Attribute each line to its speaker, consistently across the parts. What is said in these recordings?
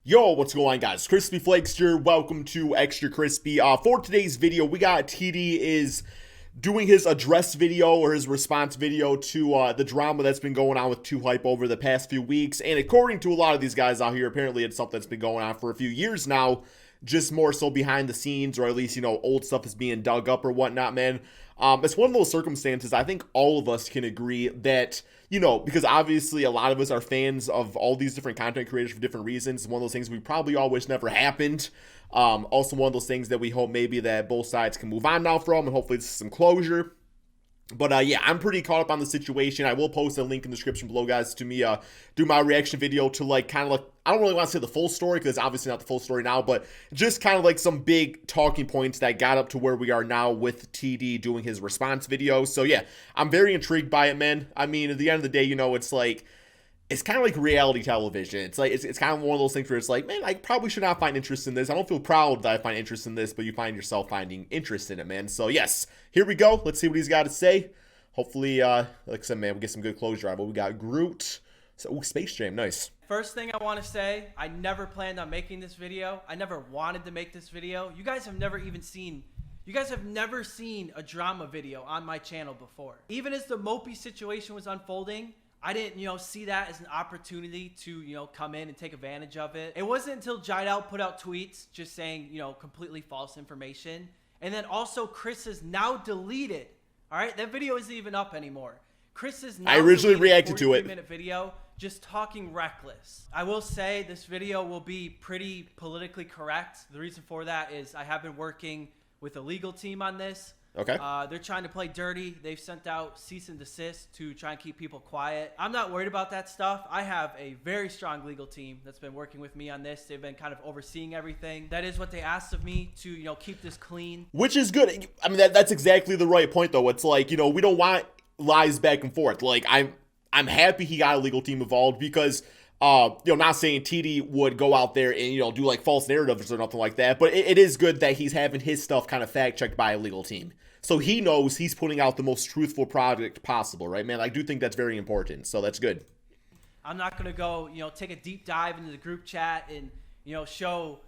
Speaker 1: Yo, what's going on, guys? Crispy Flakes here. Welcome to Extra Crispy. For today's video, we got TD is doing his address video or his response video to the drama that's been going on with 2Hype over the past few weeks. And according to a lot of these guys out here, apparently it's something that's been going on for a few years now, just more so behind the scenes, or at least, old stuff is being dug up or whatnot, man. It's one of those circumstances I think all of us can agree that, because obviously a lot of us are fans of all these different content creators for different reasons. It's one of those things we probably all wish never happened. Also one of those things that we hope maybe that both sides can move on now from, and hopefully this is some closure. But yeah, I'm pretty caught up on the situation. I will post a link in the description below, guys, to me do my reaction video to I don't really want to say the full story because it's obviously not the full story now, but just kind of like some big talking points that got up to where we are now with TD doing his response video. So yeah, I'm very intrigued by it, man. I mean, at the end of the day, it's kind of like reality television. It's kind of one of those things where it's like, man, I probably should not find interest in this. I don't feel proud that I find interest in this, but you find yourself finding interest in it, man. So yes, here we go. Let's see what he's got to say. Hopefully, like I said, man, we get some good closure. But we got Groot. So, Space Jam, nice.
Speaker 2: First thing I want to say, I never planned on making this video. I never wanted to make this video. You guys have never seen a drama video on my channel before. Even as the Mopey situation was unfolding, I didn't, see that as an opportunity to, come in and take advantage of it. It wasn't until Jiedel put out tweets just saying, completely false information. And then also Chris has now deleted. All right, that video isn't even up anymore. Chris is now
Speaker 1: I originally reacted to it.
Speaker 2: 43-minute video just talking reckless. I will say this video will be pretty politically correct. The reason for that is I have been working with a legal team on this.
Speaker 1: Okay.
Speaker 2: They're trying to play dirty. They've sent out cease and desist to try and keep people quiet. I'm not worried about that stuff. I have a very strong legal team that's been working with me on this. They've been kind of overseeing everything. That is what they asked of me to, keep this clean.
Speaker 1: Which is good. I mean, that's exactly the right point, though. It's like, we don't want lies back and forth. Like, I'm happy he got a legal team involved because, not saying TD would go out there and, do like false narratives or nothing like that, but it is good that he's having his stuff kind of fact checked by a legal team. So he knows he's putting out the most truthful product possible, right, man? I do think that's very important. So that's good.
Speaker 2: I'm not going to go, take a deep dive into the group chat and, show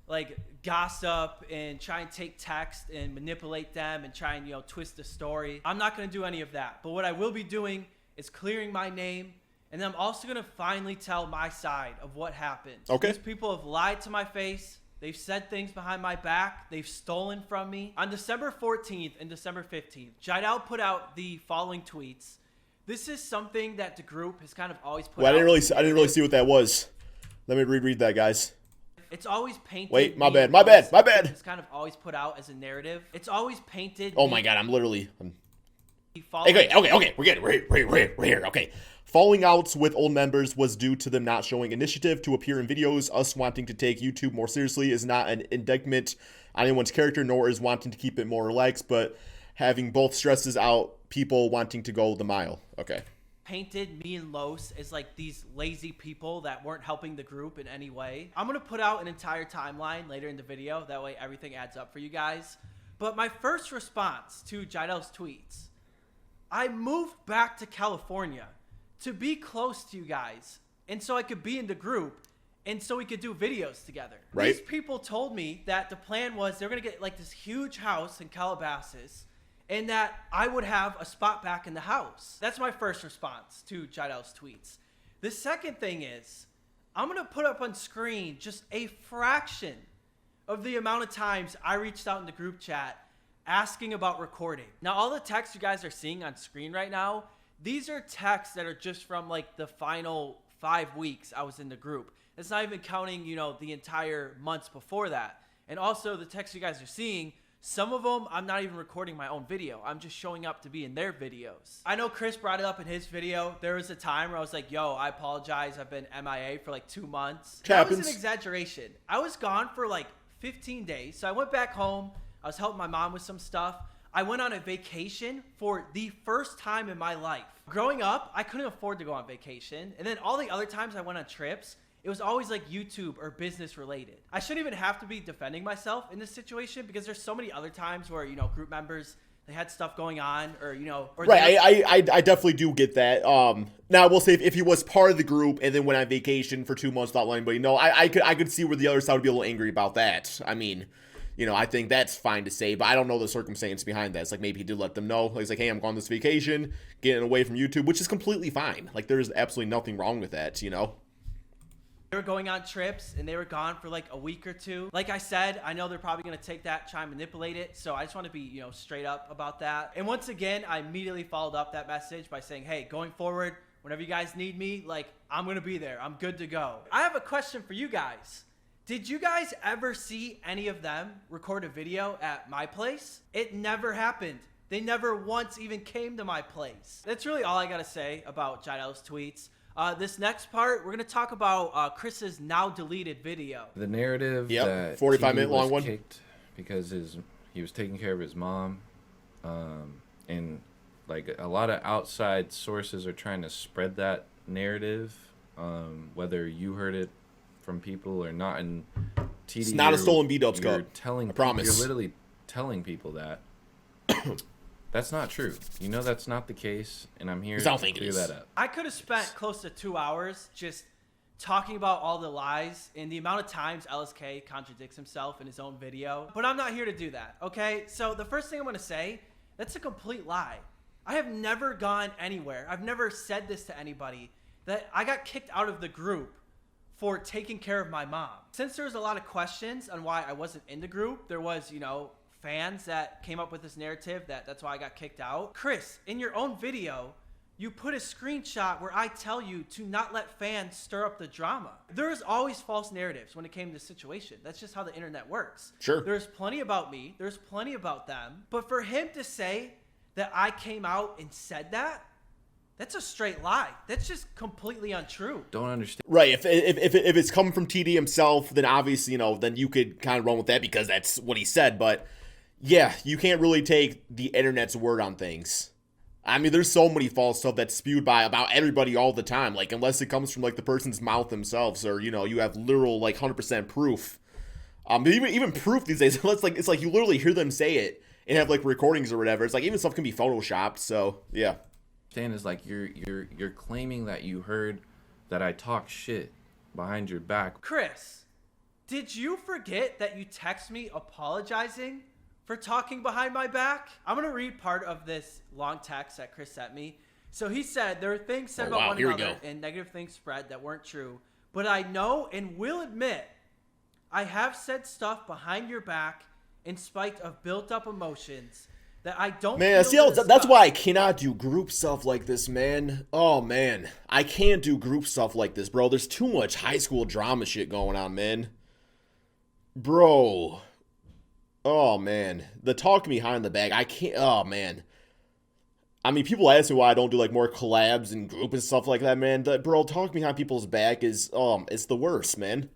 Speaker 2: like gossip and try and take text and manipulate them and try and, twist the story. I'm not going to do any of that. But what I will be doing is clearing my name. And then I'm also going to finally tell my side of what happened.
Speaker 1: Okay.
Speaker 2: These people have lied to my face. They've said things behind my back. They've stolen from me. On December 14th and December 15th, Jiedel put out the following tweets. This is something that the group has kind of always put out.
Speaker 1: I didn't really see what that was. Let me reread that, guys.
Speaker 2: It's always painted.
Speaker 1: Wait, my bad.
Speaker 2: It's kind of always put out as a narrative. It's always painted.
Speaker 1: Oh my God, I'm okay. We're good. We're here. Okay. Falling outs with old members was due to them not showing initiative to appear in videos. Us wanting to take YouTube more seriously is not an indictment on anyone's character, nor is wanting to keep it more relaxed, but having both stresses out people wanting to go the mile. Okay.
Speaker 2: Painted me and Los as like these lazy people that weren't helping the group in any way. I'm going to put out an entire timeline later in the video. That way everything adds up for you guys. But my first response to Jiedel's tweets, I moved back to California to be close to you guys, and so I could be in the group, and so we could do videos together.
Speaker 1: Right.
Speaker 2: These people told me that the plan was they were going to get like this huge house in Calabasas, and that I would have a spot back in the house. That's my first response to Jiedel's tweets. The second thing is, I'm going to put up on screen just a fraction of the amount of times I reached out in the group chat asking about recording. Now, all the texts you guys are seeing on screen right now, these are texts that are just from like the final 5 weeks I was in the group. It's not even counting, the entire months before that. And also the texts you guys are seeing, some of them I'm not even recording my own video. I'm just showing up to be in their videos. I know Chris brought it up in his video. There was a time where I was like, yo, I apologize. I've been MIA for like 2 months. That was an exaggeration. I was gone for like 15 days. So I went back home. I was helping my mom with some stuff. I went on a vacation for the first time in my life. Growing up, I couldn't afford to go on vacation. And then all the other times I went on trips, it was always like YouTube or business related. I shouldn't even have to be defending myself in this situation because there's so many other times where, group members they had stuff going on, or or
Speaker 1: right. I definitely do get that. Now I will say if he was part of the group and then went on vacation for 2 months without letting anybody know, I could see where the other side would be a little angry about that. I mean, I think that's fine to say, but I don't know the circumstance behind that. It's like maybe he did let them know. Like, he's like, hey, I'm going on this vacation, getting away from YouTube, which is completely fine. Like, there's absolutely nothing wrong with that,
Speaker 2: They were going on trips and they were gone for like a week or two. Like I said, I know they're probably going to take that, try and manipulate it. So I just want to be, straight up about that. And once again, I immediately followed up that message by saying, hey, going forward, whenever you guys need me, like, I'm going to be there. I'm good to go. I have a question for you guys. Did you guys ever see any of them record a video at my place? It never happened. They never once even came to my place. That's really all I got to say about Jiedel's tweets. This next part, we're going to talk about Chris's now deleted video.
Speaker 3: The narrative that
Speaker 1: 45-minute long one.
Speaker 3: Kicked because he was taking care of his mom, and like a lot of outside sources are trying to spread that narrative, whether you heard it from people or not. And TD,
Speaker 1: it's not a stolen B-Dubs cup.
Speaker 3: I
Speaker 1: promise.
Speaker 3: You're literally telling people that. That's not true. That's not the case, and I'm here to clear that up.
Speaker 2: I could have spent close to 2 hours just talking about all the lies and the amount of times LSK contradicts himself in his own video, but I'm not here to do that, okay? So the first thing I'm going to say, that's a complete lie. I have never gone anywhere. I've never said this to anybody, that I got kicked out of the group for taking care of my mom. Since there was a lot of questions on why I wasn't in the group, there was, fans that came up with this narrative that's why I got kicked out. Chris, in your own video, you put a screenshot where I tell you to not let fans stir up the drama. There's always false narratives when it came to this situation. That's just how the internet works.
Speaker 1: Sure.
Speaker 2: There's plenty about me. There's plenty about them. But for him to say that I came out and said that, that's a straight lie. That's just completely untrue.
Speaker 3: Don't understand.
Speaker 1: Right. If it's coming from TD himself, then obviously, then you could kind of run with that because that's what he said. But yeah, you can't really take the internet's word on things. I mean, there's so many false stuff that's spewed by about everybody all the time. Like, unless it comes from like the person's mouth themselves, or you have literal like 100% proof. But even proof these days, it's like you literally hear them say it and have like recordings or whatever. It's like even stuff can be photoshopped. So yeah.
Speaker 3: Stan is like you're claiming that you heard that I talk shit behind your back.
Speaker 2: Chris, did you forget that you text me apologizing for talking behind my back? I'm going to read part of this long text that Chris sent me. So he said, there are things said about one another and negative things spread that weren't true. But I know and will admit I have said stuff behind your back in spite of built up emotions that I don't
Speaker 1: that's why I cannot do group stuff like this, man. Oh, man. I can't do group stuff like this, bro. There's too much high school drama shit going on, man. Bro. Oh, man. The talk behind the back. I can't. Oh, man. I mean, people ask me why I don't do, like, more collabs and group and stuff like that, man. But, bro, talk behind people's back is, it's the worst, man.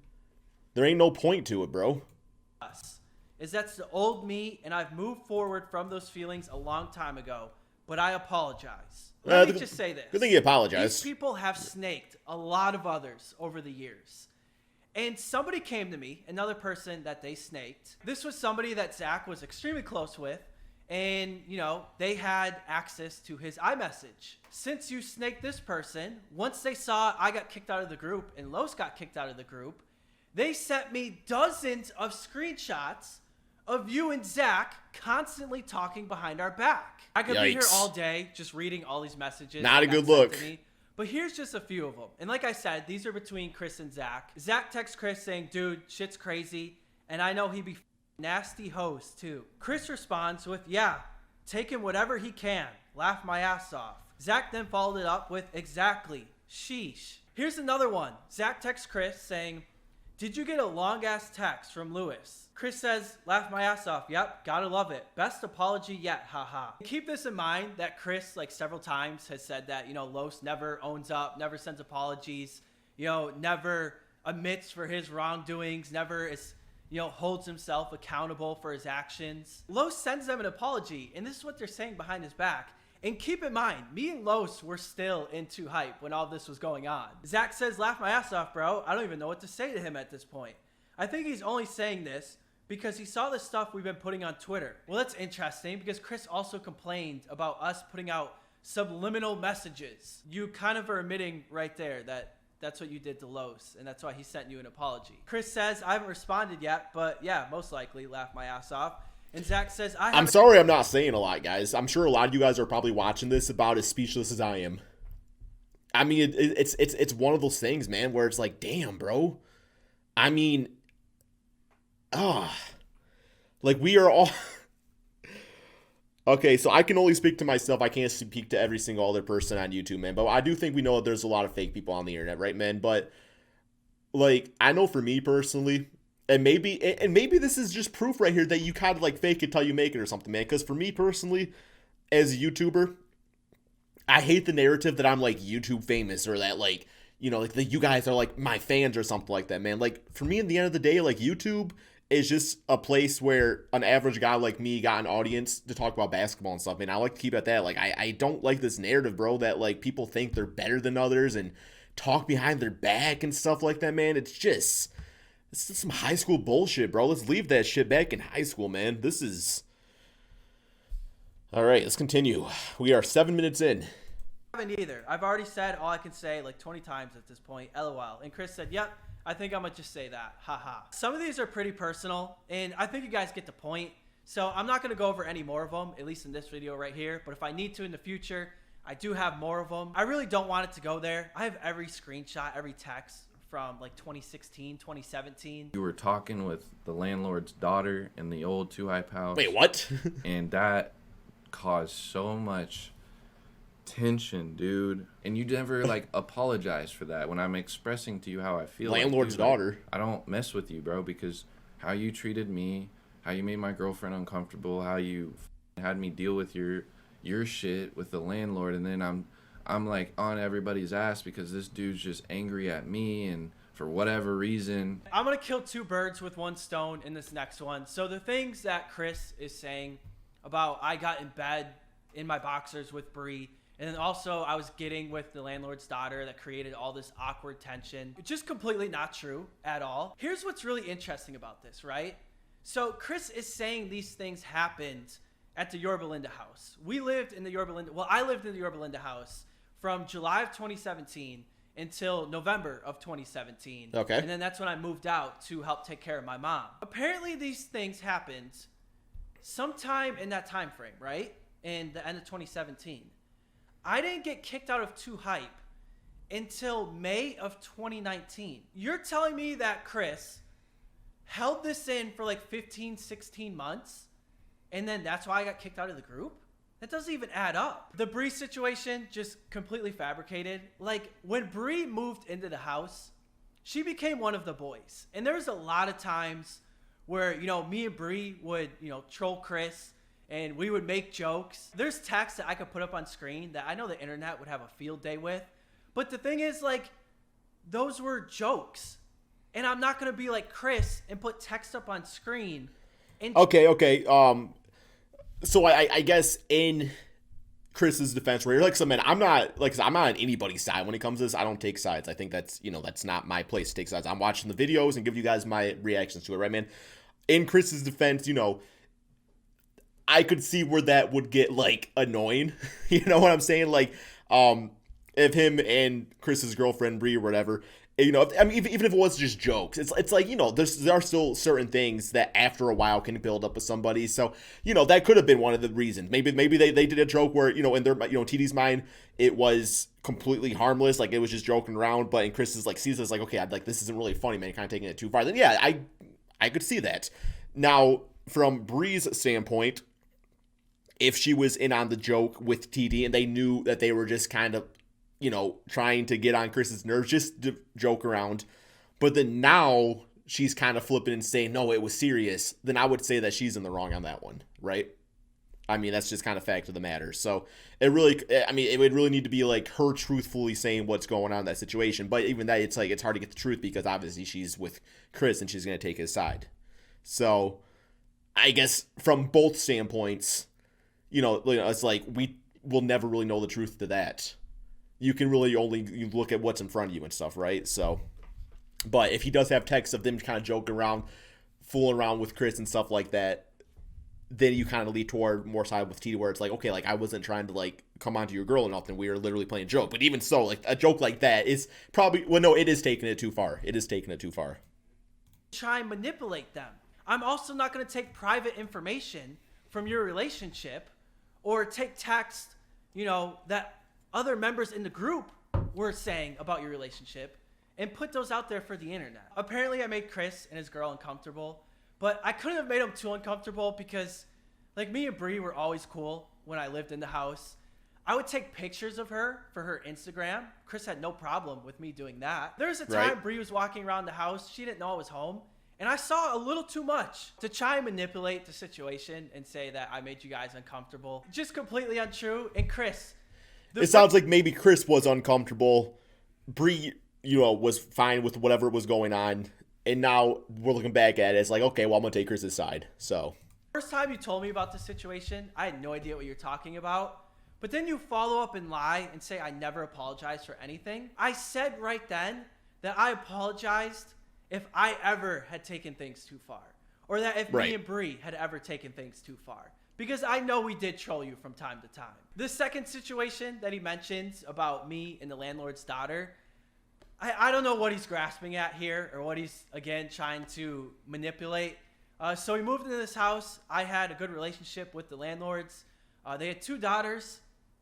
Speaker 1: There ain't no point to it, bro.
Speaker 2: That's the old me, and I've moved forward from those feelings a long time ago. But I apologize. Let me just say this.
Speaker 1: Good thing you apologize.
Speaker 2: These people have snaked a lot of others over the years. And somebody came to me, another person that they snaked. This was somebody that Zach was extremely close with. And, they had access to his iMessage. Since you snaked this person, once they saw I got kicked out of the group and Los got kicked out of the group, they sent me dozens of screenshots of you and Zach constantly talking behind our back. I could be here all day just reading all these messages.
Speaker 1: Not a good look.
Speaker 2: But here's just a few of them. And like I said, these are between Chris and Zach. Zach texts Chris saying, dude, shit's crazy. And I know he be nasty hoes too. Chris responds with, yeah, taking whatever he can. Laugh my ass off. Zach then followed it up with, exactly. Sheesh. Here's another one. Zach texts Chris saying, did you get a long ass text from Lewis? Chris says, laugh my ass off. Yep, gotta love it. Best apology yet, haha. Keep this in mind that Chris, like several times, has said that, Los never owns up, never sends apologies, never admits for his wrongdoings, never is, holds himself accountable for his actions. Los sends them an apology, and this is what they're saying behind his back. And keep in mind, me and Los were still into hype when all this was going on. Zach says, laugh my ass off, bro. I don't even know what to say to him at this point. I think he's only saying this because he saw the stuff we've been putting on Twitter. Well, that's interesting because Chris also complained about us putting out subliminal messages. You kind of are admitting right there that that's what you did to Los, and that's why he sent you an apology. Chris says, I haven't responded yet, but yeah, most likely, laugh my ass off. And Zach says, I'm
Speaker 1: sorry I'm not saying a lot, guys. I'm sure a lot of you guys are probably watching this about as speechless as I am. I mean, it's one of those things, man, where it's like, damn, bro. I mean, like we are all... Okay, so I can only speak to myself. I can't speak to every single other person on YouTube, man. But I do think we know that there's a lot of fake people on the internet, right, man? But, like, I know for me personally, and maybe this is just proof right here that you kind of, like, fake it till you make it or something, man. Because for me personally, as a YouTuber, I hate the narrative that I'm, like, YouTube famous or that, like, you know, like, you guys are, like, my fans or something like that, man. Like, for me, at the end of the day, like, YouTube is just a place where an average guy like me got an audience to talk about basketball and stuff. Man, I like to keep it at that. Like, I don't like this narrative, bro, that, like, people think they're better than others and talk behind their back and stuff like that, man. It's just some high school bullshit, bro. Let's leave that shit back in high school, man. This is... All right, let's continue. We are 7 minutes in.
Speaker 2: I haven't either. I've already said all I can say like 20 times at this point, LOL. And Chris said, yep, I think I'm going to just say that. Haha. Some of these are pretty personal, and I think you guys get the point. So I'm not going to go over any more of them, at least in this video right here. But if I need to in the future, I do have more of them. I really don't want it to go there. I have every screenshot, every text from like 2016, 2017.
Speaker 3: You were talking with the landlord's daughter in the old 2-Hype house.
Speaker 1: Wait, what?
Speaker 3: And that caused so much tension, dude. And you never like apologize for that when I'm expressing to you how I feel.
Speaker 1: Landlord's
Speaker 3: like, dude,
Speaker 1: daughter.
Speaker 3: Like, I don't mess with you, bro, because how you treated me, how you made my girlfriend uncomfortable, how you had me deal with your shit with the landlord, and then I'm like on everybody's ass because this dude's just angry at me and for whatever reason.
Speaker 2: I'm gonna kill two birds with one stone in this next one. So the things that Chris is saying about I got in bed in my boxers with Bree, and then also I was getting with the landlord's daughter that created all this awkward tension. It's just completely not true at all. Here's what's really interesting about this, right? So Chris is saying these things happened at the Yorba Linda house. We lived in the Yorba Linda, well, I lived in the Yorba Linda house from July of 2017 until November of 2017.
Speaker 1: Okay.
Speaker 2: And then that's when I moved out to help take care of my mom. Apparently these things happened sometime in that time frame, right? In the end of 2017. I didn't get kicked out of 2-Hype until May of 2019. You're telling me that Chris held this in for like 15, 16 months, and then that's why I got kicked out of the group? That doesn't even add up. The Bree situation, just completely fabricated. Like, when Bree moved into the house, she became one of the boys. And there was a lot of times where, you know, me and Bree would, you know, troll Chris, and we would make jokes. There's text that I could put up on screen that I know the internet would have a field day with. But the thing is, like, those were jokes. And I'm not going to be like Chris and put text up on screen. And
Speaker 1: Okay. So I guess in Chris's defense, where you're like, so man, I'm not on anybody's side when it comes to this. I don't take sides. I think that's, you know, that's not my place to take sides. I'm watching the videos and give you guys my reactions to it, right, man? In Chris's defense, you know, I could see where that would get like annoying. You know what I'm saying? Like, if him and Chris's girlfriend Bree or whatever, you know, I mean, even if it was just jokes, it's like, you know, there are still certain things that after a while can build up with somebody. So, you know, that could have been one of the reasons. Maybe they did a joke where, you know, in their, you know, TD's mind, it was completely harmless, like it was just joking around. But in Chris's like sees this like, okay, I'd like, this isn't really funny, man. You're kind of taking it too far. Then yeah, I could see that. Now, from Bree's standpoint, if she was in on the joke with TD and they knew that they were just kind of, you know, trying to get on Chris's nerves, just to joke around, but then now she's kind of flipping and saying, no, it was serious, then I would say that she's in the wrong on that one, right? I mean, that's just kind of fact of the matter. So it really, I mean, it would really need to be like her truthfully saying what's going on in that situation. But even that, it's like, it's hard to get the truth because obviously she's with Chris and she's going to take his side. So I guess from both standpoints, you know, it's like we will never really know the truth to that. You can really only you look at what's in front of you and stuff, right? So, but if he does have texts of them kind of joking around fooling around with Chris and stuff like that, then you kind of lead toward more side with TD, where it's like, okay, like I wasn't trying to like come onto your girl or nothing. We were literally playing a joke. But even so, like a joke like that is probably, well, no, it is taking it too far. It is taking it too far.
Speaker 2: Try and manipulate them. I'm also not going to take private information from your relationship or take text, you know, that other members in the group were saying about your relationship and put those out there for the internet. Apparently I made Chris and his girl uncomfortable, but I couldn't have made him too uncomfortable because like me and Bree were always cool when I lived in the house. I would take pictures of her for her Instagram. Chris had no problem with me doing that. There was a time Bree was walking around the house. She didn't know I was home. And I saw a little too much to try and manipulate the situation and say that I made you guys uncomfortable. Just completely untrue. And Chris,
Speaker 1: it sounds like maybe Chris was uncomfortable. Bree, you know, was fine with whatever was going on. And now we're looking back at it. It's like, okay, well, I'm going to take Chris's side. So,
Speaker 2: first time you told me about this situation, I had no idea what you're talking about. But then you follow up and lie and say I never apologized for anything. I said right then that I apologized if I ever had taken things too far. Or that if me and Bree had ever taken things too far. Because I know we did troll you from time to time. The second situation that he mentions about me and the landlord's daughter, I don't know what he's grasping at here or what he's, again, trying to manipulate. So we moved into this house. I had a good relationship with the landlords. They had 2 daughters.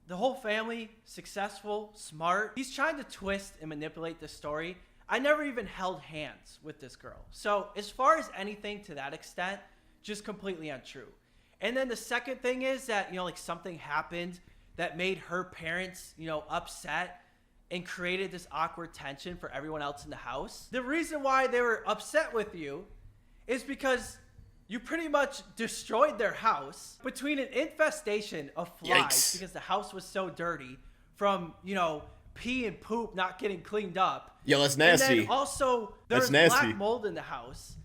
Speaker 2: The whole family, successful, smart. He's trying to twist and manipulate this story. I never even held hands with this girl. So as far as anything to that extent, just completely untrue. And then the second thing is that, you know, like something happened that made her parents, you know, upset and created this awkward tension for everyone else in the house. The reason why they were upset with you is because you pretty much destroyed their house between an infestation of flies because the house was so dirty from, you know, pee and poop not getting cleaned up.
Speaker 1: Yeah, that's nasty.
Speaker 2: And then also there's black mold in the house.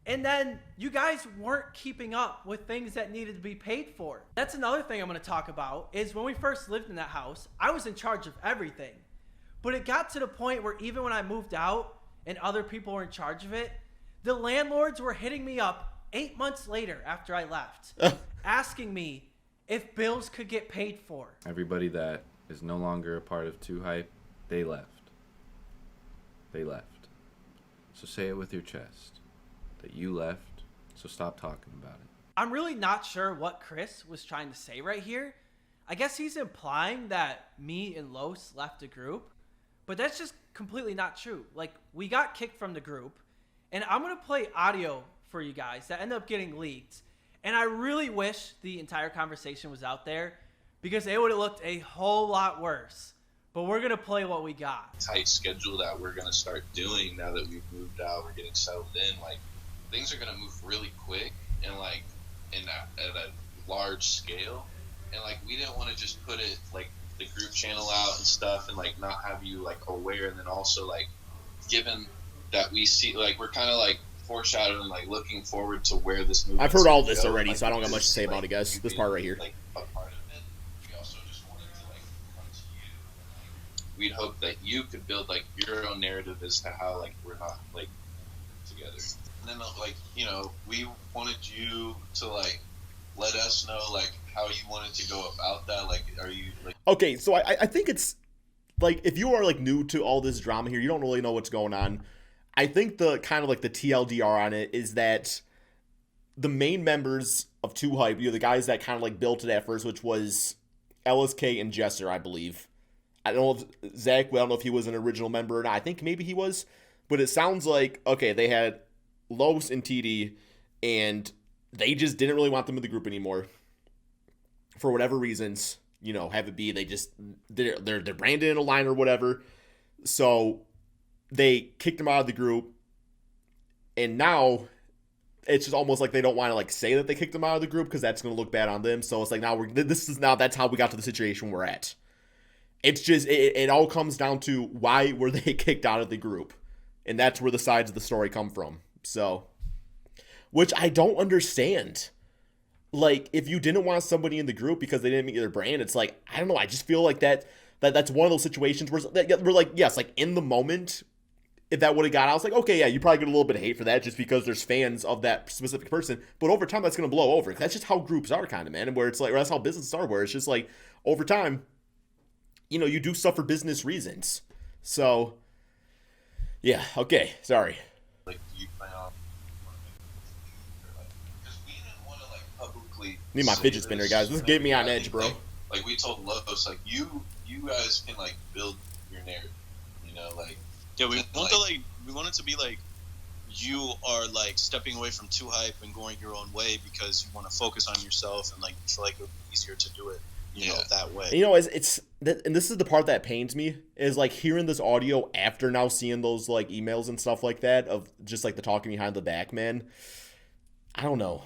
Speaker 2: And then you guys weren't keeping up with things that needed to be paid for. That's another thing I'm going to talk about is when we first lived in that house, I was in charge of everything. But it got to the point where even when I moved out and other people were in charge of it, the landlords were hitting me up 8 months later after I left, asking me if bills could get paid for.
Speaker 3: Everybody that is no longer a part of Too Hype, they left. They left. So say it with your chest that you left, so stop talking about it.
Speaker 2: I'm really not sure what Chris was trying to say right here. I guess he's implying that me and Los left the group, but that's just completely not true. Like, we got kicked from the group, and I'm going to play audio for you guys that ended up getting leaked. And I really wish the entire conversation was out there because it would have looked a whole lot worse. But we're going to play what we got.
Speaker 4: Tight schedule that we're going to start doing now that we've moved out, we're getting settled in. Like, things are going to move really quick and, like, at a large scale. And, like, we didn't want to just put it, like, the group channel out and stuff and, like, not have you, like, aware. And then also, like, given that we see, like, we're kind of, like, foreshadowing, like, looking forward to where this movie.
Speaker 1: I've heard all this already, so I don't got much to say about it, guys. This part right here.
Speaker 4: Like, a part of it. We also just wanted to, like, come to you. Like, we'd hope that you could build, like, your own narrative as to how, like, we're not, like, together. And then, like, you know, we wanted you to, like, let us know, like, how you wanted to go about that. Like, are you, like...
Speaker 1: Okay, so I think it's, like, if you are, like, new to all this drama here, you don't really know what's going on. I think the kind of, like, the TLDR on it is that the main members of Too Hype, you know, the guys that kind of, like, built it at first, which was LSK and Jester, I believe. I don't know if Zach, I don't know if he was an original member or not. I think maybe he was. But it sounds like, okay, they had Los and TD, and they just didn't really want them in the group anymore. For whatever reasons, you know, have it be they just, they're branded in a line or whatever. So they kicked them out of the group, and now it's just almost like they don't want to, like, say that they kicked them out of the group because that's going to look bad on them. So it's like, now that's how we got to the situation we're at. It's just, it all comes down to why were they kicked out of the group, and that's where the sides of the story come from. So, which I don't understand. Like, if you didn't want somebody in the group because they didn't meet their brand, it's like, I don't know, I just feel like that's one of those situations where we're like, yes, like, in the moment, if that would have got out, I was like, okay, yeah, you probably get a little bit of hate for that just because there's fans of that specific person. But over time, that's going to blow over. That's just how groups are, kind of, man. And where it's like, or that's how businesses are, where it's just like, over time, you know, you do stuff for business reasons. So, yeah, okay, sorry.
Speaker 4: Like, do you plan on because we didn't want to like publicly
Speaker 1: Need my
Speaker 4: say
Speaker 1: fidget spinner,
Speaker 4: this,
Speaker 1: guys. This
Speaker 4: but
Speaker 1: gave me on
Speaker 4: I
Speaker 1: edge,
Speaker 4: think,
Speaker 1: bro.
Speaker 4: Like we told Los, like you guys can like build your narrative, you know, like
Speaker 5: Yeah, we
Speaker 4: and,
Speaker 5: want to we want it to be like you are like stepping away from too hype and going your own way because you want to focus on yourself and like you feel like it would be easier to do it, you know, that way.
Speaker 1: You know, it's that, and this is the part that pains me, is like hearing this audio after now seeing those like emails and stuff like that of just like the talking behind the back, man. I don't know.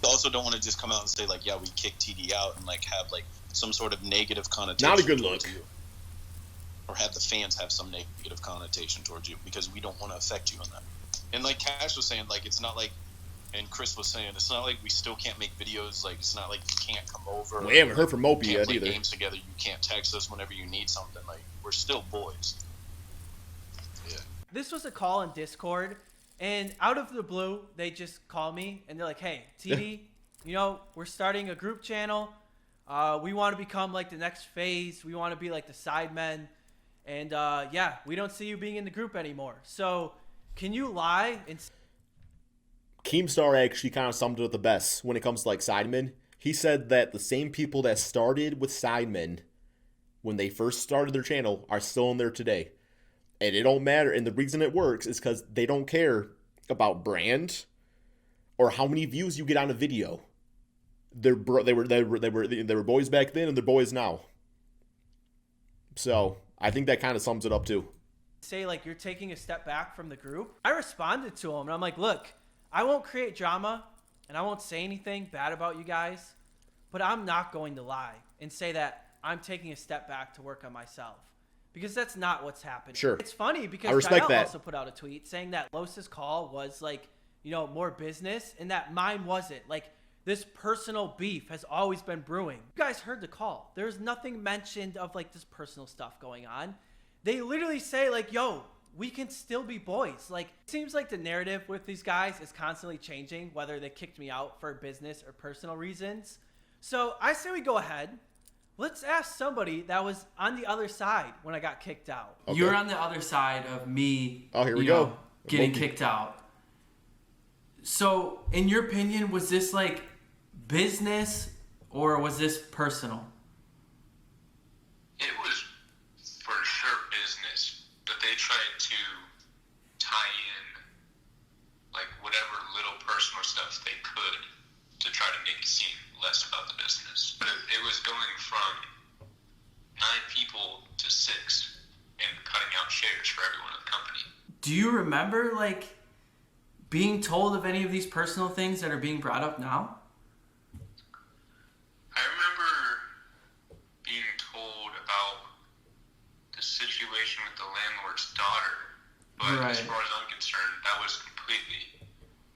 Speaker 5: You also don't want to just come out and say like, yeah, we kicked TD out and like have like some sort of negative connotation.
Speaker 1: Not a good
Speaker 5: towards
Speaker 1: look.
Speaker 5: you. Or have the fans have some negative connotation towards you because we don't want to affect you on that. And like Cash was saying, like it's not like, and Chris was saying, it's not like we still can't make videos. Like it's not like you can't come over.
Speaker 1: We haven't heard from Mopey
Speaker 5: can't
Speaker 1: yet
Speaker 5: play
Speaker 1: either.
Speaker 5: games together. You can't text us whenever you need something. Like we're still boys.
Speaker 4: yeah.
Speaker 2: This was a call in Discord, and out of the blue, they just call me and they're like, "Hey, TD, you know, we're starting a group channel. We want to become like the next phase. We want to be like the Sidemen, and yeah, we don't see you being in the group anymore. So, can you lie and?"
Speaker 1: Keemstar actually kind of summed it up the best when it comes to like Sidemen. He said that the same people that started with Sidemen when they first started their channel are still in there today. And it don't matter. And the reason it works is because they don't care about brand or how many views you get on a video. They were boys back then and they're boys now. So I think that kind of sums it up too.
Speaker 2: Say like you're taking a step back from the group. I responded to him and I'm like, look, I won't create drama and I won't say anything bad about you guys, but I'm not going to lie and say that I'm taking a step back to work on myself, because that's not what's happening.
Speaker 1: Sure.
Speaker 2: It's funny because
Speaker 1: I respect
Speaker 2: Jiedel
Speaker 1: that.
Speaker 2: also put out a tweet saying that Los's call was like, you know, more business and that mine wasn't. Like this personal beef has always been brewing. You guys heard the call. There's nothing mentioned of like this personal stuff going on. They literally say like, yo, we can still be boys. Like, it seems like the narrative with these guys is constantly changing, whether they kicked me out for business or personal reasons. So I say we go ahead. Let's ask somebody that was on the other side when I got kicked out.
Speaker 1: Okay.
Speaker 6: You're on the other side of me.
Speaker 1: Oh, here we
Speaker 6: you
Speaker 1: go.
Speaker 6: know, getting
Speaker 1: Mopey.
Speaker 6: kicked out. So, in your opinion, was this like business or was this personal?
Speaker 7: It was for sure business, but they tried to tie in like whatever little personal stuff they could to try to make it seem less about the business. But it was going from 9 people to 6 and cutting out shares for everyone in the company.
Speaker 6: Do you remember like being told of any of these personal things that are being brought up now?
Speaker 7: I remember being told about the situation with the landlord's daughter, but as
Speaker 6: Right.
Speaker 7: far as I'm concerned, that was completely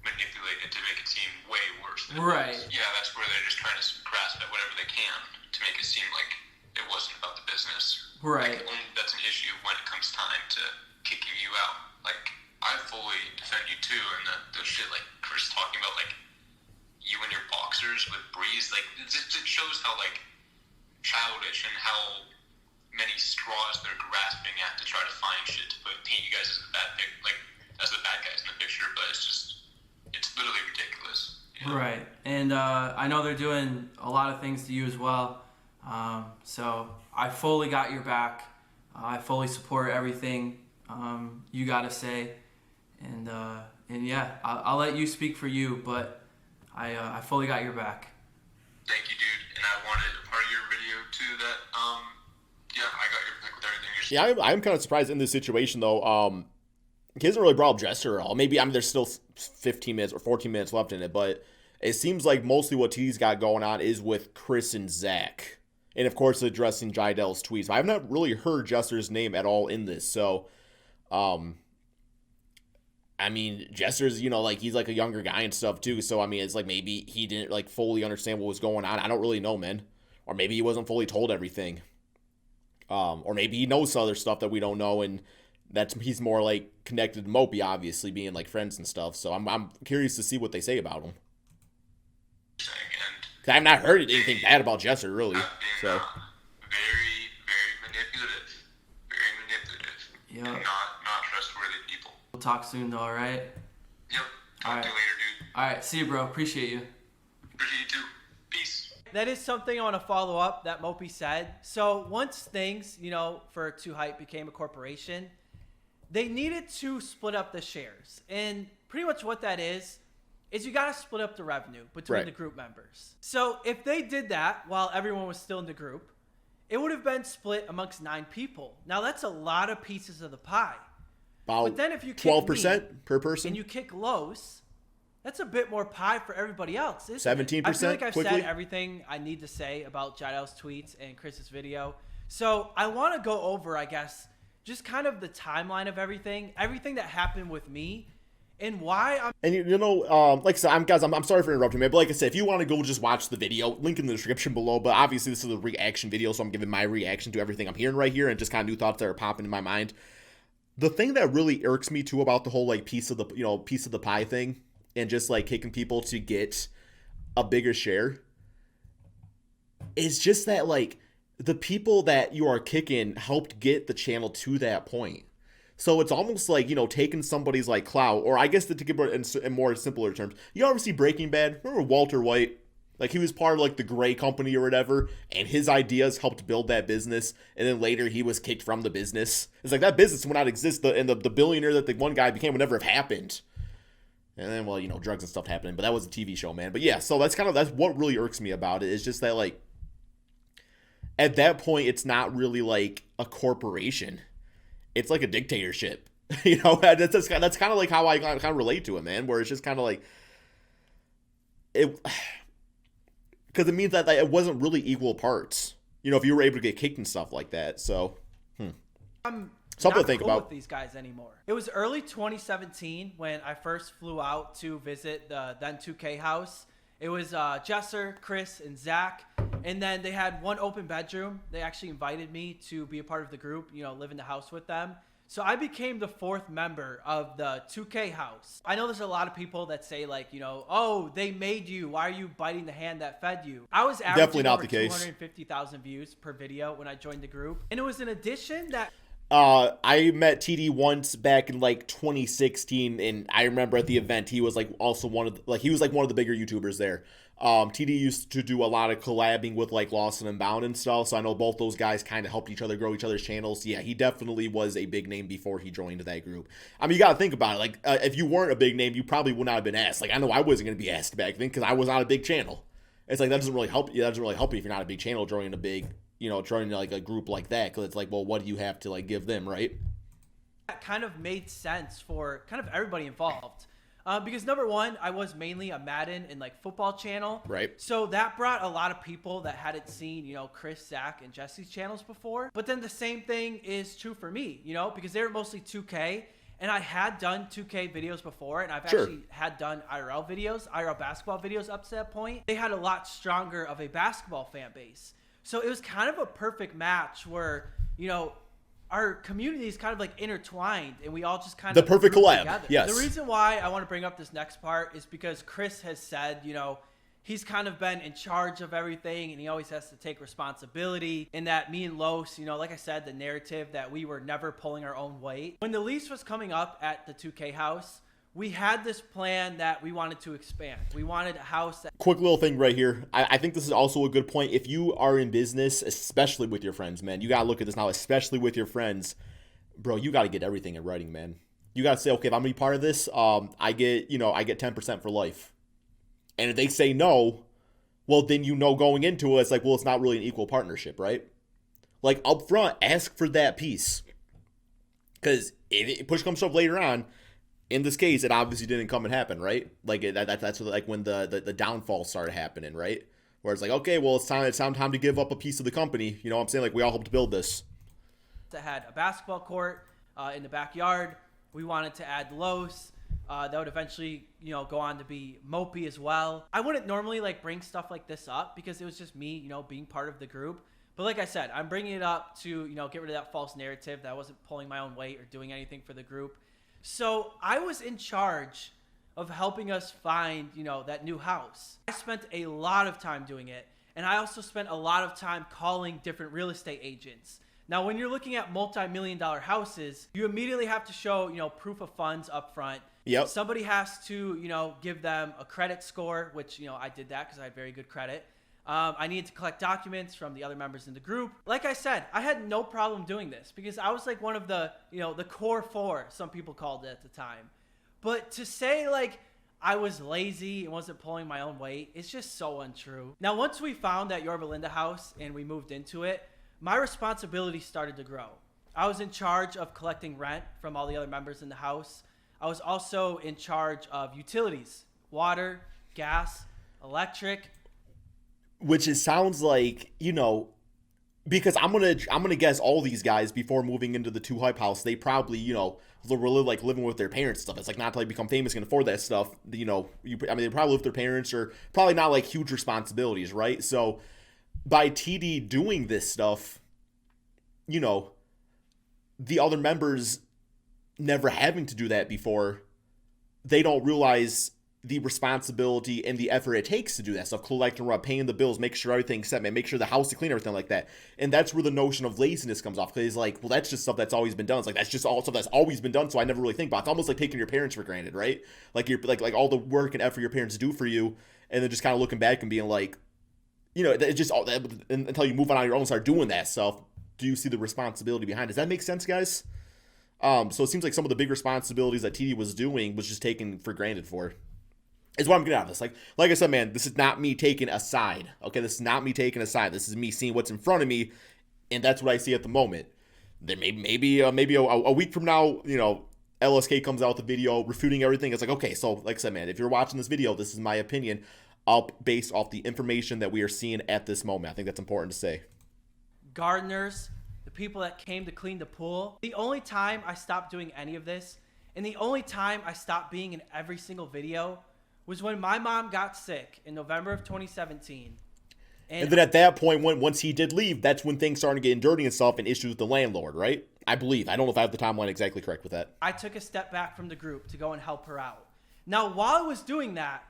Speaker 7: manipulated to make it seem way worse than
Speaker 6: Right.
Speaker 7: it was. Yeah, that's where they're just trying to grasp at whatever they can to make it seem like it wasn't about the business.
Speaker 6: Right.
Speaker 7: Like, only that's an issue when it comes time to kicking you out. Like, I fully defend you too, and the shit like Chris talking about, like, you and your boxers with Breeze, like, it shows how, like, childish and how many straws they're grasping at to try to find shit to paint you guys as the bad guys in the picture, but it's literally ridiculous. You know?
Speaker 6: Right. And I know they're doing a lot of things to you as well. So I fully got your back. I fully support everything you got to say. And yeah, I'll let you speak for you, but I fully got your back.
Speaker 7: Thank you, dude. And I wanted a part of your video too that, yeah, I got your back with everything you're saying.
Speaker 1: Yeah, I'm kind of surprised in this situation though. He hasn't really brought up Jester at all. Maybe there's still 15 minutes or 14 minutes left in it, but it seems like mostly what T's got going on is with Chris and Zach, and of course addressing Jiedel's tweets. I've not really heard Jester's name at all in this, so I mean, Jester's, you know, like he's like a younger guy and stuff too. So I mean, it's like maybe he didn't like fully understand what was going on. I don't really know, man. Or maybe he wasn't fully told everything. Or maybe he knows other stuff that we don't know, and he's more like connected to Mopey, obviously being like friends and stuff. So I'm curious to see what they say about him.
Speaker 7: And
Speaker 1: I've not heard anything bad about Jester really.
Speaker 7: have been
Speaker 1: So
Speaker 7: very, very manipulative. Very manipulative.
Speaker 6: Yep.
Speaker 7: And not trustworthy people.
Speaker 6: We'll talk soon though, all right?
Speaker 7: Yep. Talk
Speaker 6: Alright.
Speaker 7: to you later, dude.
Speaker 6: All right, see you, bro. Appreciate you.
Speaker 7: Appreciate you too. Peace.
Speaker 2: That is something I want to follow up that Mopey said. So once things, for Too Hype became a corporation, they needed to split up the shares. And pretty much what that is you got to split up the revenue between
Speaker 1: Right.
Speaker 2: the group members. So if they did that while everyone was still in the group, it would have been split amongst 9 people. Now that's a lot of pieces of the pie.
Speaker 1: about
Speaker 2: But then if you kick
Speaker 1: 12%
Speaker 2: me
Speaker 1: per person.
Speaker 2: and you kick Los, that's a bit more pie for everybody else, isn't
Speaker 1: 17%
Speaker 2: it? I feel like I've
Speaker 1: quickly.
Speaker 2: said everything I need to say about Jiedel's tweets and Chris's video. So I want to go over, I guess, just kind of the timeline of everything that happened with me, and why I'm.
Speaker 1: And like I said, I'm sorry for interrupting, man. But like I said, if you want to go just watch the video, link in the description below. But obviously, this is a reaction video, so I'm giving my reaction to everything I'm hearing right here, and just kind of new thoughts that are popping in my mind. The thing that really irks me too about the whole like piece of the pie thing, and just like kicking people to get a bigger share, is just that like the people that you are kicking helped get the channel to that point. So it's almost like, taking somebody's like clout, or I guess to give it in more simpler terms, you ever see Breaking Bad? Remember Walter White? Like he was part of like the Gray Company or whatever, and his ideas helped build that business, and then later he was kicked from the business. It's like that business would not exist, and the billionaire that the one guy became would never have happened. And then, well, drugs and stuff happening, but that was a TV show, man. But yeah, so that's what really irks me about it, is just that like, at that point, it's not really like a corporation. It's like a dictatorship. That's kind of like how I kind of relate to it, man, where it's just kind of like, it, because it means that like, it wasn't really equal parts, if you were able to get kicked and stuff like that. So,
Speaker 2: I'm
Speaker 1: something
Speaker 2: not
Speaker 1: to think
Speaker 2: cool
Speaker 1: about.
Speaker 2: with these guys anymore. It was early 2017 when I first flew out to visit the then 2K house. It was Jester, Chris, and Zach, and then they had one open bedroom. They actually invited me to be a part of the group, live in the house with them. So I became the 4th member of the 2K house. I know there's a lot of people that say like, oh, they made you. Why are you biting the hand that fed you? I was averaging
Speaker 1: Definitely not
Speaker 2: over
Speaker 1: the case.
Speaker 2: 250,000 views per video when I joined the group. And it was an addition that
Speaker 1: I met TD once back in like 2016, and I remember at the event he was like also one of the bigger YouTubers there. TD used to do a lot of collabing with like Lost and Unbound and stuff, so I know both those guys kind of helped each other grow each other's channels. Yeah, he definitely was a big name before he joined that group. I mean, you gotta think about it. Like, if you weren't a big name, you probably would not have been asked. Like, I know I wasn't gonna be asked back then because I was not a big channel. It's like that doesn't really help you. That doesn't really help you if you're not a big channel joining a big, joining like a group like that, because it's like, well, what do you have to like give them, right?
Speaker 2: that kind of made sense for kind of everybody involved. Because number one, I was mainly a Madden and like football channel.
Speaker 1: Right.
Speaker 2: So that brought a lot of people that hadn't seen, Chris, Zach, and Jesse's channels before. But then the same thing is true for me, because they were mostly 2K. And I had done 2K videos before, and I've actually had done IRL videos, IRL basketball videos up to that point. They had a lot stronger of a basketball fan base. So it was kind of a perfect match where, our community is kind of like intertwined, and we all just kind of
Speaker 1: the perfect
Speaker 2: group
Speaker 1: collab.
Speaker 2: together.
Speaker 1: Yes.
Speaker 2: The reason why I want to bring up this next part is because Chris has said, he's kind of been in charge of everything, and he always has to take responsibility. And that me and Los, like I said, the narrative that we were never pulling our own weight. When the lease was coming up at the 2K house, we had this plan that we wanted to expand. We wanted a house that...
Speaker 1: Quick little thing right here. I think this is also a good point. If you are in business, especially with your friends, man, you got to look at this now, especially with your friends. Bro, you got to get everything in writing, man. You got to say, okay, if I'm going to be part of this, I get 10% for life. And if they say no, well, then going into it, it's like, well, it's not really an equal partnership, right? Like, up front, ask for that piece. Because if push comes up later on, in this case, it obviously didn't come and happen, right? Like, that's like when the downfall started happening, right? Where it's like, okay, well, it's time to give up a piece of the company. You know what I'm saying? Like, we all helped build this.
Speaker 2: That had a basketball court in the backyard. We wanted to add Los. That would eventually, go on to be Mopey as well. I wouldn't normally bring stuff like this up because it was just me, being part of the group. But like I said, I'm bringing it up to, get rid of that false narrative that I wasn't pulling my own weight or doing anything for the group. So I was in charge of helping us find, that new house. I spent a lot of time doing it. And I also spent a lot of time calling different real estate agents. Now, when you're looking at multi-million-dollar houses, you immediately have to show, proof of funds up front.
Speaker 1: Yep.
Speaker 2: Somebody has to, give them a credit score, which, I did that because I had very good credit. I needed to collect documents from the other members in the group. Like I said, I had no problem doing this because I was like one of the, the core four, some people called it at the time. But to say like I was lazy and wasn't pulling my own weight, it's just so untrue. Now, once we found that Yorba Linda house and we moved into it, my responsibility started to grow. I was in charge of collecting rent from all the other members in the house. I was also in charge of utilities, water, gas, electric.
Speaker 1: Which it sounds like, because I'm gonna guess all these guys before moving into the 2 Hype house, they probably, were really like living with their parents and stuff. It's like not to like become famous and afford that stuff. They probably live with their parents or probably not like huge responsibilities, right? So by TD doing this stuff, the other members never having to do that before, they don't realize the responsibility and the effort it takes to do that stuff, collecting rent, paying the bills, make sure everything's set, man, make sure the house is clean, everything like that. And that's where the notion of laziness comes off, because it's like, well, that's just stuff that's always been done. It's like, that's just all stuff that's always been done, so I never really think about it. It's almost like taking your parents for granted, right? Like you're like all the work and effort your parents do for you, and then just kind of looking back and being like, it's just all that until you move on your own and start doing that stuff. Do you see the responsibility behind it? Does that make sense, guys? So it seems like some of the big responsibilities that TD was doing was just taken for granted for. Is what I'm getting out of this. Like I said, man, this is not me taking a side. Okay, this is not me taking a side. This is me seeing what's in front of me, and that's what I see at the moment. Then maybe a week from now, LSK comes out with a video refuting everything. It's like, okay, so like I said, man, if you're watching this video, this is my opinion, based off the information that we are seeing at this moment. I think that's important to say.
Speaker 2: Gardeners, the people that came to clean the pool. The only time I stopped doing any of this, and the only time I stopped being in every single video, was when my mom got sick in November of 2017.
Speaker 1: And then at that point, once he did leave, that's when things started getting dirty and stuff and issues with the landlord, right? I believe. I don't know if I have the timeline exactly correct with that.
Speaker 2: I took a step back from the group to go and help her out. Now, while I was doing that,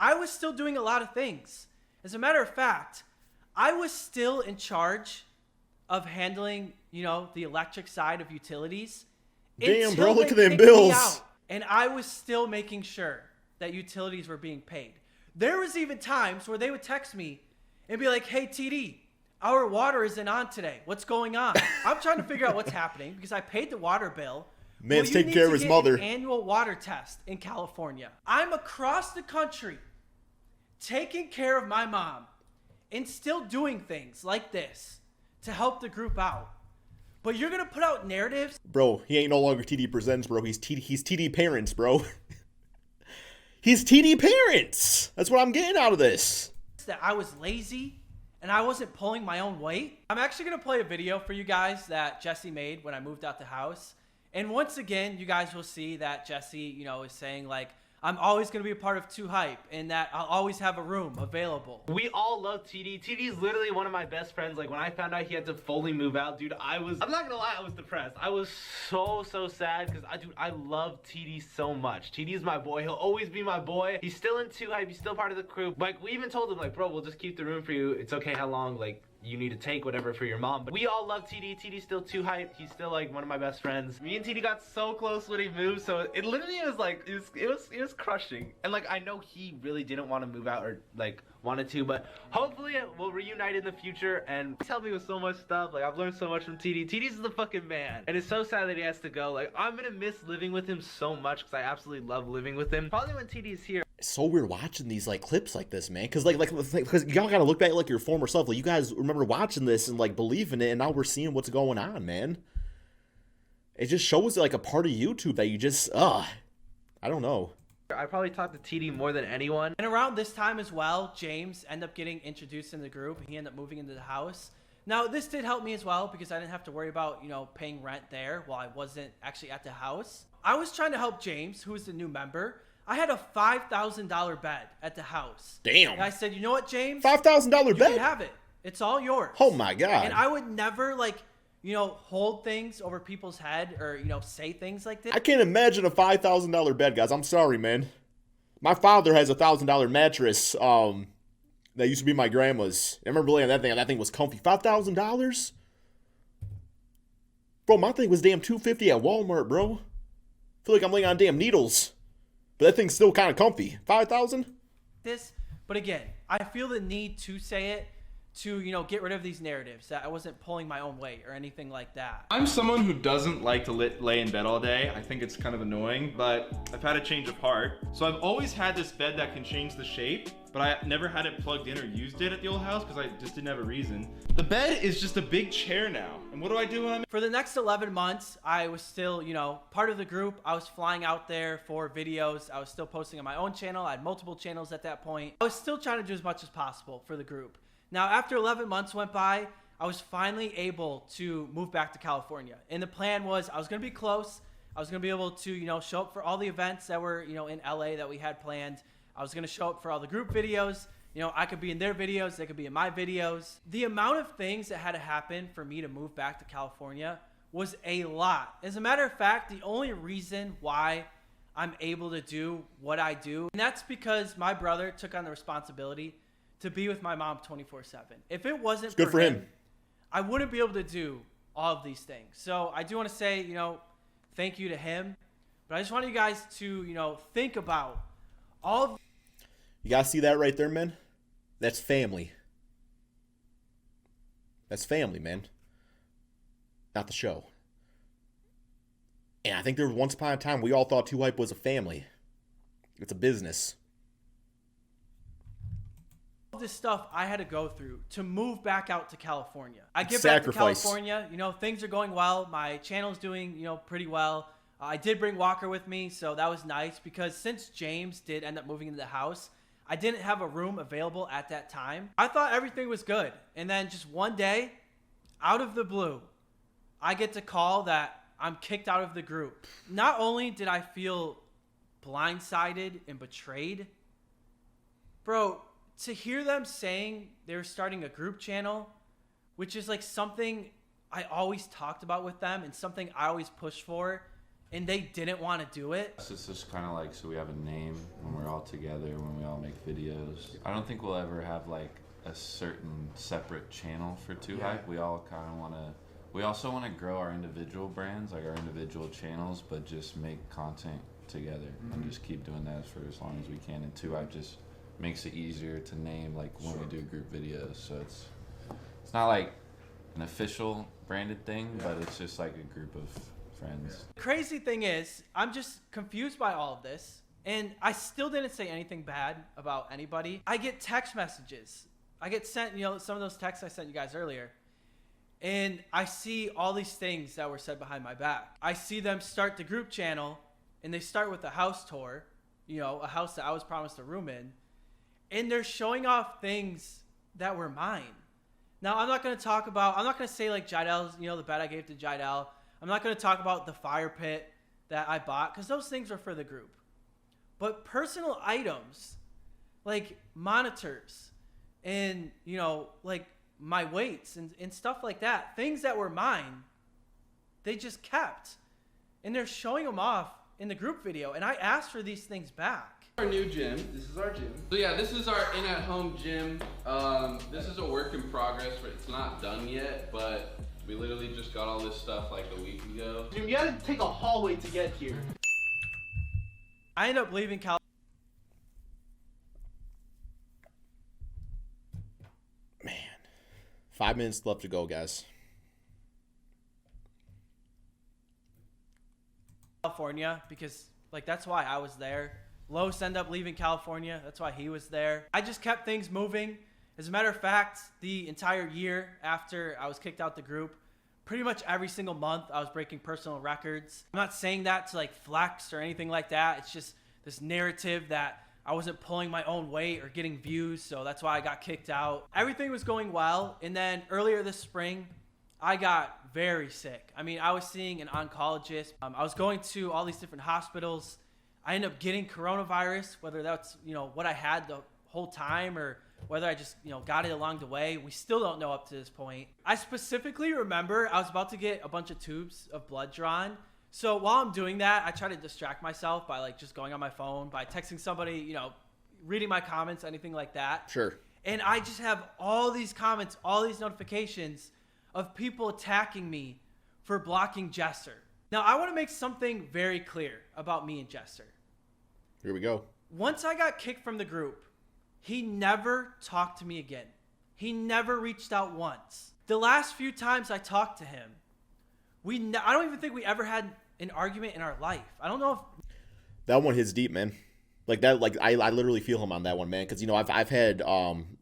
Speaker 2: I was still doing a lot of things. As a matter of fact, I was still in charge of handling, the electric side of utilities.
Speaker 1: Damn, bro, look at them bills.
Speaker 2: And I was still making sure that utilities were being paid. There was even times where they would text me and be like, hey, TD, our water isn't on today. What's going on? I'm trying to figure out what's happening because I paid the water bill.
Speaker 1: Man's taking care of his mother.
Speaker 2: An annual water test in California. I'm across the country taking care of my mom and still doing things like this to help the group out. But you're going to put out narratives?
Speaker 1: Bro, he ain't no longer TD Presents, bro. He's TD Parents, bro. He's TD Parents. That's what I'm getting out of this.
Speaker 2: That I was lazy and I wasn't pulling my own weight. I'm actually going to play a video for you guys that Jesse made when I moved out the house. And once again, you guys will see that Jesse, is saying like, I'm always going to be a part of 2 Hype and that I'll always have a room available.
Speaker 8: We all love TD. TD is literally one of my best friends. Like when I found out he had to fully move out, dude, I'm not going to lie, I was depressed. I was so sad because I love TD so much. TD is my boy. He'll always be my boy. He's still in 2 Hype. He's still part of the crew. Like we even told him like, bro, we'll just keep the room for you. It's okay how long like you need to take whatever for your mom. But we all love TD. TD's still 2 Hype. He's still like one of my best friends. Me and TD got so close when he moved, so it literally was like it was crushing. And like I know he really didn't want to move out or like wanted to, but hopefully we'll reunite in the future. And he's helped me with so much stuff. Like I've learned so much from TD. TD's the fucking man. And it's so sad that he has to go. Like I'm gonna miss living with him so much because I absolutely love living with him. Probably when TD's here.
Speaker 1: It's so weird watching these like clips like this, man, because because y'all gotta look back at like your former self. Like you guys remember watching this and like believing it, and now we're seeing what's going on, man. It just shows like a part of YouTube that you just I don't know.
Speaker 8: I probably talked to TD more than anyone.
Speaker 2: And around this time as well, James ended up getting introduced in the group. He ended up moving into the house. Now this did help me as well because I didn't have to worry about paying rent there while I wasn't actually at the house. I was trying to help James, who is the new member. I had a $5,000 bed at the house.
Speaker 1: Damn.
Speaker 2: And I said, you know what, James?
Speaker 1: $5,000 bed?
Speaker 2: You can have it. It's all yours.
Speaker 1: Oh my God.
Speaker 2: And I would never hold things over people's head or, say things like this.
Speaker 1: I can't imagine a $5,000 bed, guys. I'm sorry, man. My father has a $1,000 mattress that used to be my grandma's. I remember laying on that thing, and that thing was comfy. $5,000? Bro, my thing was damn $250 at Walmart, bro. I feel like I'm laying on damn needles. But that thing's still kind of comfy. $5,000?
Speaker 2: But again, I feel the need to say it to, get rid of these narratives that I wasn't pulling my own weight or anything like that.
Speaker 9: I'm someone who doesn't like to lay in bed all day. I think it's kind of annoying, but I've had a change of heart. So I've always had this bed that can change the shape, but I never had it plugged in or used it at the old house because I just didn't have a reason. The bed is just a big chair now. And what do I do when I'm...
Speaker 2: For the next 11 months, I was still, part of the group. I was flying out there for videos. I was still posting on my own channel. I had multiple channels at that point. I was still trying to do as much as possible for the group. Now, after 11 months went by, I was finally able to move back to California. And the plan was I was going to be close. I was going to be able to, show up for all the events that were, in LA that we had planned. I was going to show up for all the group videos. I could be in their videos. They could be in my videos. The amount of things that had to happen for me to move back to California was a lot. As a matter of fact, the only reason why I'm able to do what I do, and that's because my brother took on the responsibility to be with my mom 24/7. If it wasn't
Speaker 1: good for him,
Speaker 2: I wouldn't be able to do all of these things. So I do want to say, thank you to him. But I just want you guys to, think about all of...
Speaker 1: You guys see that right there, man? That's family. That's family, man. Not the show. And I think there was once upon a time we all thought Too Hype was a family. It's a business.
Speaker 2: This stuff I had to go through to move back out to California. I get
Speaker 1: Sacrifice.
Speaker 2: back to California, things are going well. My channel's doing, pretty well. I did bring Walker with me, so that was nice because since James did end up moving into the house, I didn't have a room available at that time. I thought everything was good. And then just one day, out of the blue, I get to call that I'm kicked out of the group. Not only did I feel blindsided and betrayed, bro, to hear them saying they were starting a group channel, which is like something I always talked about with them and something I always pushed for, and they didn't want to do it.
Speaker 3: It's just kind of like, so we have a name when we're all together, when we all make videos. I don't think we'll ever have like a certain separate channel for Too Hype. We all kind of want to, we also want to grow our individual brands, like our individual channels, but just make content together and just keep doing that for as long as we can. And Too Hype just makes it easier to name like when we do group videos. So it's not like an official branded thing, but it's just like a group of friends.
Speaker 2: The crazy thing is, I'm just confused by all of this, and I still didn't say anything bad about anybody. I get text messages. I get sent, some of those texts I sent you guys earlier, and I see all these things that were said behind my back. I see them start the group channel, and they start with a house tour, a house that I was promised a room in, and they're showing off things that were mine. Now, I'm not going to say like Jiedel's, the bed I gave to Jiedel. I'm not going to talk about the fire pit that I bought because those things were for the group. But personal items like monitors and, like my weights and stuff like that, things that were mine, they just kept. And they're showing them off in the group video. And I asked for these things back.
Speaker 10: Our new gym. This is our gym. So yeah, this is our in-at-home gym. This is a work in progress, but it's not done yet, but we literally just got all this stuff like a week ago.
Speaker 8: Jim, you gotta take a hallway to get here.
Speaker 2: I ended up leaving California.
Speaker 1: Man, 5 minutes left to go, guys.
Speaker 2: California because that's why I was there. Los ended up leaving California. That's why he was there. I just kept things moving. As a matter of fact, the entire year after I was kicked out the group, pretty much every single month I was breaking personal records. I'm not saying that to like flex or anything like that. It's just this narrative that I wasn't pulling my own weight or getting views, so that's why I got kicked out. Everything was going well, and then earlier this spring, I got very sick. I mean, I was seeing an oncologist. I was going to all these different hospitals. I ended up getting coronavirus, whether that's, what I had the whole time or whether I just, got it along the way. We still don't know up to this point. I specifically remember I was about to get a bunch of tubes of blood drawn. So while I'm doing that, I try to distract myself by like just going on my phone, by texting somebody, reading my comments, anything like that.
Speaker 1: Sure.
Speaker 2: And I just have all these comments, all these notifications of people attacking me for blocking Jester. Now, I want to make something very clear about me and Jester.
Speaker 1: Here we go.
Speaker 2: Once I got kicked from the group, he never talked to me again. He never reached out once. The last few times I talked to him, I don't even think we ever had an argument in our life. I don't know if...
Speaker 1: That one hits deep, man. Like that, like I literally feel him on that one, man. Because I've had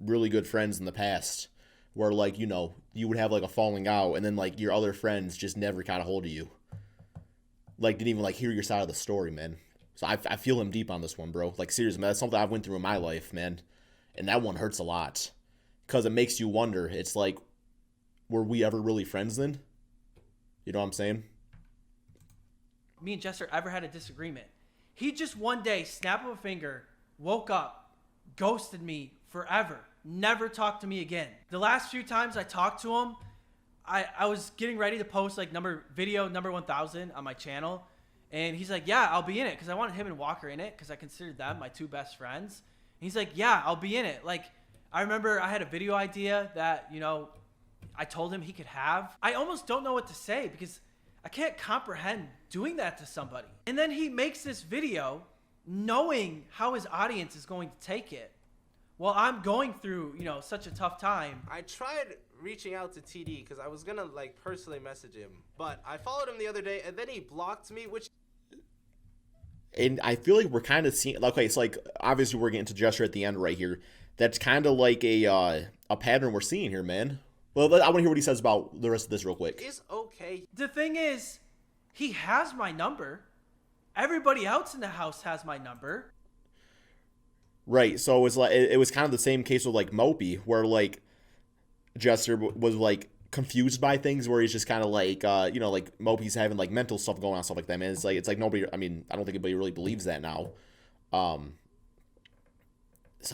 Speaker 1: really good friends in the past where like you would have like a falling out, and then like your other friends just never got a hold of you. Like didn't even like hear your side of the story, man. So I feel him deep on this one, bro. Like seriously, man, that's something I've went through in my life, man. And that one hurts a lot because it makes you wonder. It's like, were we ever really friends then? You know what I'm saying?
Speaker 2: Me and Jester ever had a disagreement. He just one day, snap of a finger, woke up, ghosted me forever, never talked to me again. The last few times I talked to him, I was getting ready to post like video number 1000 on my channel. And he's like, yeah, I'll be in it. Because I wanted him and Walker in it because I considered them my two best friends. And he's like, yeah, I'll be in it. Like, I remember I had a video idea that, I told him he could have. I almost don't know what to say because I can't comprehend doing that to somebody. And then he makes this video knowing how his audience is going to take it while I'm going through, such a tough time.
Speaker 8: I tried reaching out to TD because I was gonna like personally message him, but I followed him the other day and then he blocked me, which...
Speaker 1: And I feel like we're kind of seeing, okay, it's like, obviously we're getting to Jester at the end right here. That's kind of like a pattern we're seeing here, man. Well, I want to hear what he says about the rest of this real quick.
Speaker 8: It's okay.
Speaker 2: The thing is, he has my number. Everybody else in the house has my number.
Speaker 1: Right, so it was like it was kind of the same case with like Mopey, where like Jester was like confused by things, where he's just kind of like like Mopey's having like mental stuff going on, stuff like that, man. It's like nobody. I mean, I don't think anybody really believes that now. So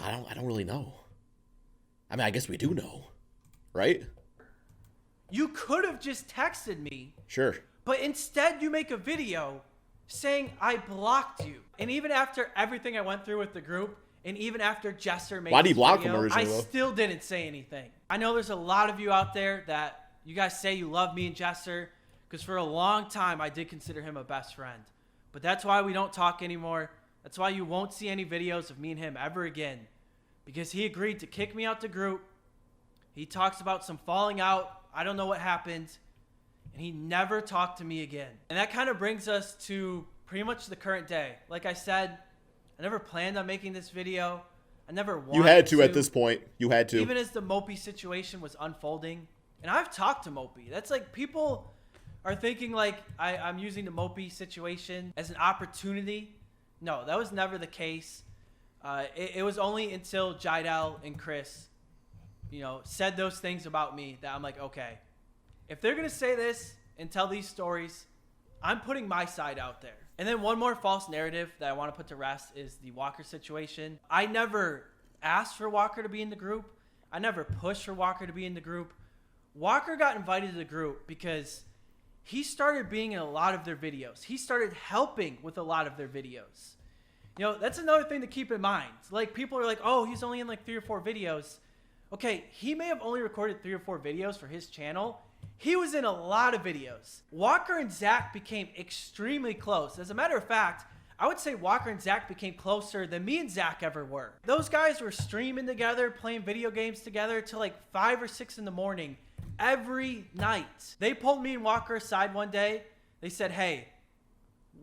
Speaker 1: I don't really know. I mean, I guess we do know, right?
Speaker 2: You could have just texted me.
Speaker 1: Sure.
Speaker 2: But instead you make a video saying I blocked you. And even after everything I went through with the group, and even after Jester made
Speaker 1: Why'd he
Speaker 2: this
Speaker 1: block
Speaker 2: video,
Speaker 1: him originally,
Speaker 2: I still didn't say anything. I know there's a lot of you out there that you guys say you love me and Jester, because for a long time I did consider him a best friend. But that's why we don't talk anymore. That's why you won't see any videos of me and him ever again. Because he agreed to kick me out the group. He talks about some falling out. I don't know what happened. And he never talked to me again. And that kind of brings us to pretty much the current day. Like I said, I never planned on making this video. I never wanted to.
Speaker 1: You had to at this point. You had to.
Speaker 2: Even as the Mopey situation was unfolding. And I've talked to Mopey. That's like people are thinking like I'm using the Mopey situation as an opportunity. No, that was never the case. It was only until Jiedel and Chris, said those things about me that I'm like, okay, if they're going to say this and tell these stories, I'm putting my side out there. And then one more false narrative that I want to put to rest is the Walker situation. I never asked for Walker to be in the group. I never pushed for Walker to be in the group. Walker got invited to the group because he started being in a lot of their videos. He started helping with a lot of their videos. That's another thing to keep in mind. Like, people are like, oh, he's only in like 3 or 4 videos. Okay, he may have only recorded 3 or 4 videos for his channel. He was in a lot of videos. Walker and Zach became extremely close. As a matter of fact, I would say Walker and Zach became closer than me and Zach ever were. Those guys were streaming together, playing video games together till like 5 or 6 in the morning every night. They pulled me and Walker aside one day. They said, hey,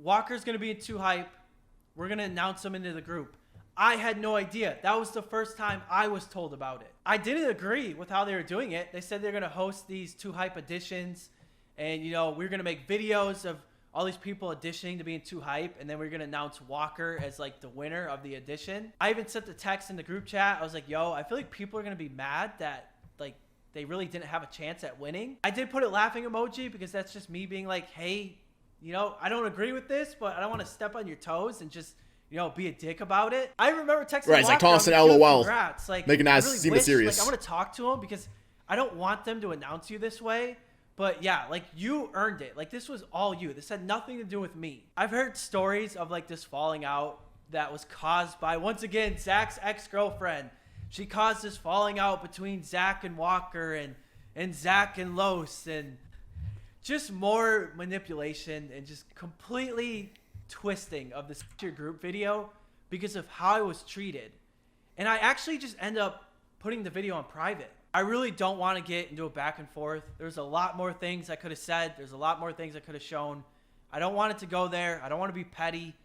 Speaker 2: Walker's going to be in Too Hype. We're going to announce him into the group. I had no idea. That was the first time I was told about it. I didn't agree with how they were doing it. They said they're going to host these Too Hype editions. And, we're going to make videos of all these people auditioning to be in Too Hype. And then we're going to announce Walker as, like, the winner of the audition. I even sent the text in the group chat. I was like, yo, I feel like people are going to be mad that, like, they really didn't have a chance at winning. I did put a laughing emoji because that's just me being like, hey, I don't agree with this, but I don't want to step on your toes and just be a dick about it. I remember texting
Speaker 1: Right, it's like
Speaker 2: Walker,
Speaker 1: tossing
Speaker 2: I'm like, dude,
Speaker 1: LOL,
Speaker 2: congrats. Like,
Speaker 1: making
Speaker 2: I
Speaker 1: us
Speaker 2: really
Speaker 1: seem
Speaker 2: wish,
Speaker 1: serious.
Speaker 2: Like, I'm gonna talk to him because I don't want them to announce you this way. But yeah, like, you earned it. Like, this was all you. This had nothing to do with me. I've heard stories of like this falling out that was caused by, once again, Zach's ex-girlfriend. She caused this falling out between Zach and Walker and Zach and Los, and just more manipulation and just completely twisting of this group video because of how I was treated. And I actually just end up putting the video on private. I really don't want to get into a back and forth. There's a lot more things I could have said. There's a lot more things I could have shown. I don't want it to go there. I don't want to be petty.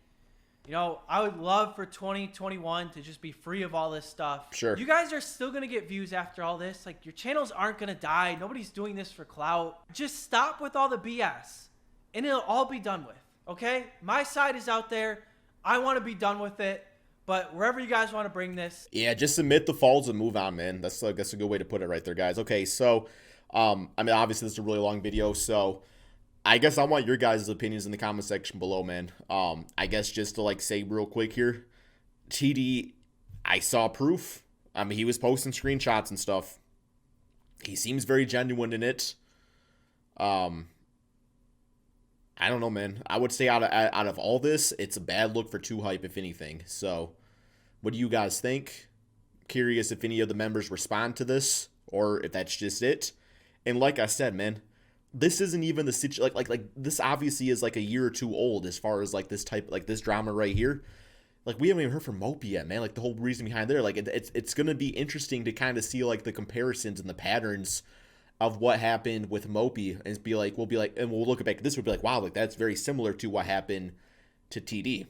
Speaker 2: I would love for 2021 to just be free of all this stuff.
Speaker 1: Sure.
Speaker 2: You guys are still going to get views after all this. Like, your channels aren't going to die. Nobody's doing this for clout. Just stop with all the BS, and it'll all be done with, okay? My side is out there. I want to be done with it, but wherever you guys want to bring this.
Speaker 1: Yeah, just admit the faults and move on, man. That's a good way to put it right there, guys. Okay, so, I mean, obviously, this is a really long video, so I guess I want your guys' opinions in the comment section below, man. I guess just to like say real quick here, TD, I saw proof. I mean, he was posting screenshots and stuff. He seems very genuine in it. I don't know, man. I would say out of all this, it's a bad look for 2Hype, if anything. So, what do you guys think? Curious if any of the members respond to this, or if that's just it. And like I said, man, this isn't even the situation. Like this obviously is like a year or two old as far as like this type, like this drama right here. Like, we haven't even heard from Mopey yet, man. Like, the whole reason behind there, like, it's gonna be interesting to kind of see like the comparisons and the patterns of what happened with Mopey, and be like, we'll look back at this, we'll be like, wow, like that's very similar to what happened to TD.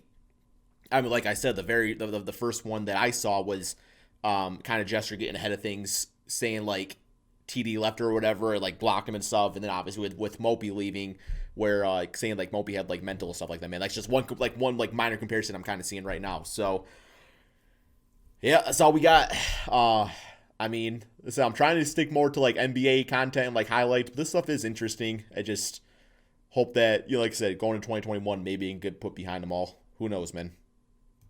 Speaker 1: I mean, like I said, the first one that I saw was kind of Jester getting ahead of things, saying like TD left her or whatever, and like block him and stuff, and then obviously with Mopey leaving, where saying like Mopey had like mental stuff like that, man. That's just one minor comparison I'm kind of seeing right now. So yeah, that's all we got. I mean, so I'm trying to stick more to like NBA content and like highlights, but this stuff is interesting. I just hope that, like I said, going to 2021, maybe it can get put behind them all. Who knows, man.